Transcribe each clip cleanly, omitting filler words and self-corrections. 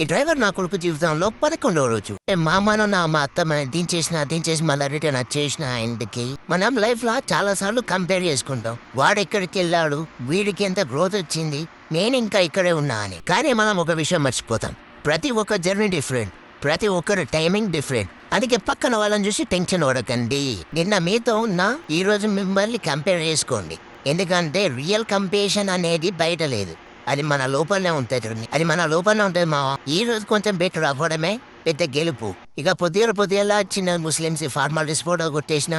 ఈ డ్రైవర్ నా కొడుకు జీవితంలో 11వ రోజు. మా అమ్మను మా అత్తమ్మ దించేసి మళ్ళీ రిటర్న్ వచ్చేసిన ఇంటికి. మనం లైఫ్ లో చాలా సార్లు కంపేర్ చేసుకుంటాం. వాడు ఎక్కడికి వెళ్ళాడు, వీడికి ఎంత గ్రోత్ వచ్చింది, నేను ఇంకా ఇక్కడే ఉన్నా అని. కానీ మనం ఒక విషయం మర్చిపోతాం, ప్రతి ఒక్క జర్నీ డిఫరెంట్, ప్రతి ఒక్కరు టైమింగ్ డిఫరెంట్. అందుకే పక్కన వాళ్ళని చూసి టెన్షన్ పడకండి. నిన్న మీతో ఉన్న ఈ రోజు మిమ్మల్ని కంపేర్ చేసుకోండి. ఎందుకంటే రియల్ కంపేషన్ అనేది బయట లేదు, అది మన లోపలనే ఉంటుంది. అది మన లోపలనే ఉంటుంది మా. ఈ రోజు కొంచెం బెటర్ అవ్వడమే పెద్ద గెలుపు. ఇక పొద్దుల చిన్న ముస్లిమ్స్ ఫార్మాలిటీస్ ఫోటో కొట్టేసిన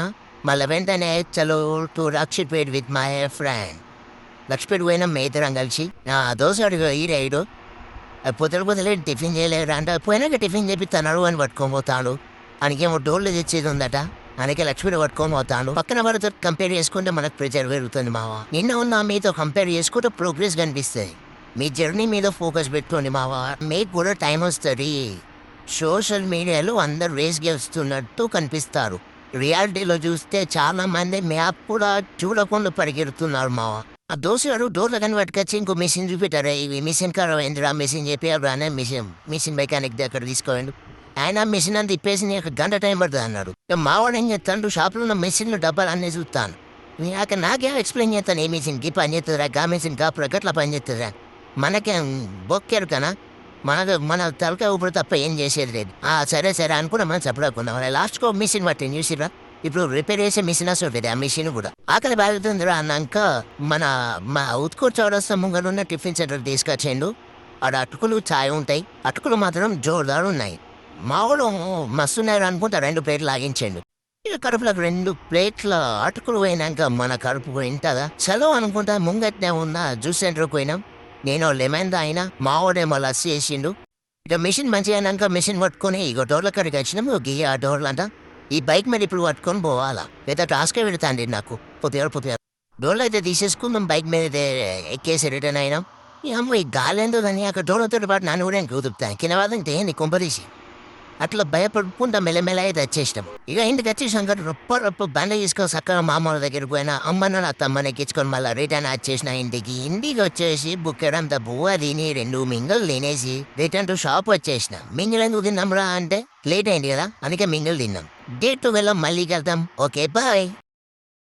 మళ్ళీ వెంటనే చలో to Lakshapet with my friend. Lakshapeta పోయినా మేతరం కలిసి దోశ అడుగు ఈ రైడు. పొద్దులే టిఫిన్ చేయలేరు అంట. పోయినాక టిఫిన్ చేపిస్తాడు అని పట్టుకొని పోతాడు. ఆయనకేమో డోర్లు తెచ్చేది ఉందట, అందుకే లక్ష్మిని పట్టుకొని పోతాడు. పక్కన వారితో కంపేర్ చేసుకుంటే మనకు ప్రెజర్ పెరుగుతుంది మావా. నిన్న ఉన్న మీతో కంపేర్ చేసుకుంటే ప్రోగ్రెస్ కనిపిస్తుంది. మీ జర్నీ మీద ఫోకస్ పెట్టుకోండి మావా, మీకు కూడా టైం వస్తుంది. సోషల్ మీడియాలో అందరు రేస్ గెలుస్తున్నట్టు కనిపిస్తారు. రియాలిటీలో చూస్తే చాలా మంది మ్యాప్ కూడా చూడకుండా పరిగెడుతున్నారు మావా. ఆ దోశగాడు డోర్ల కానీ పట్టుకొచ్చి ఇంకో మిషన్ చూపెట్టారు. ఇవి మిషన్ కారు ఏంటిరా మిషన్ చెప్పారు అనే మిషన్ మెకానిక్ దగ్గర తీసుకోండి. ఆయన మిషన్ అంతా ఇప్పేసి నీకు గంట టైం పడుతుంది అన్నాడు. మావాడు ఏం చేస్తాడు, షాప్లో ఉన్న మిషన్లు డబ్బాలు అన్నీ చూస్తాను. నాకేం ఎక్స్ప్లెయిన్ చేస్తాను, ఏ మిషన్కి పని చేస్తుందిరా, గా మిషన్ కాపురా గట్లా పని చేస్తుందిరా. మనకేం బొక్కారు కదా, మన తలకాయ ఊపిరి తప్ప ఏం చేసేది లేదు. సరే అనుకున్నా మనం చెప్పడకున్నాం. లాస్ట్కో మిషన్ పట్టింది చూసిరా, ఇప్పుడు రిపేర్ చేసే మిషన్ వస్తుంది. ఆ మిషన్ కూడా ఆకలి బాగుతుందిరా అన్నాక మా ఉత్కూరు చౌరస్తా ముంగడు ఉన్న టిఫిన్ సెంటర్ తీసుకొచ్చేయండు. ఆడ అటుకులు ఛాయ్ ఉంటాయి, అటుకులు మాత్రం జోరుదారు ఉన్నాయి. మావాడు మస్తున్నాయి అనుకుంటా 2 ప్లేట్లు లాగించండు. ఇక కడుపులకు 2 ప్లేట్ల అటుకులు పోయినాక మన కడుపు పోయింటదా చలో అనుకుంటా ముంగట్నే ఉన్న జ్యూస్ సెంటర్కి పోయినాం. నేను లెమన్ తాగినా, మావాడేమో లస్సీ వేసిండు. ఇక మిషన్ మంచిగా అయినాక మిషన్ పట్టుకొని ఇక డోర్ల కడికి వచ్చినాము. ఆ డోర్లంట ఈ బైక్ మీద ఇప్పుడు పట్టుకొని పోవాలా, పెద్ద టాస్కే పెడతాండి నాకు. పొద్దుగా డోర్లు అయితే తీసేసుకున్నాం, బైక్ మీద ఎక్కేసి రిటర్న్ అయినాం. అమ్మ ఈ గాలి ఎందుకు అని అక్కడ డోర్లతో పాటు నన్ను కూడా కుదుపుతాను కింద వాదంటే నీ కుంపదీసి అట్లా భయపడుకుంటా మెల్లమెల్ల అయితే వచ్చేసినాం. ఇక ఇంటికి వచ్చేసాక రొప్ప బండ తీసుకొని చక్కగా మామూలు దగ్గరికి పోయినా అమ్మను నా తమ్మని ఎక్కించుకొని మళ్ళీ రిటర్న్ వచ్చేసిన ఇంటికి వచ్చేసి బుక్కెడంతా బువ్వ తిని 2 మింగలు తినేసి రిటర్న్ టు షాప్ వచ్చేసిన. మింగిల్ ఎందుకు తిన్నాం రా అంటే లేట్ అయింది కదా, అందుకే మింగిల్ తిన్నాం. డేట్ 12 మళ్ళీ వెళ్తాం. Okay bye.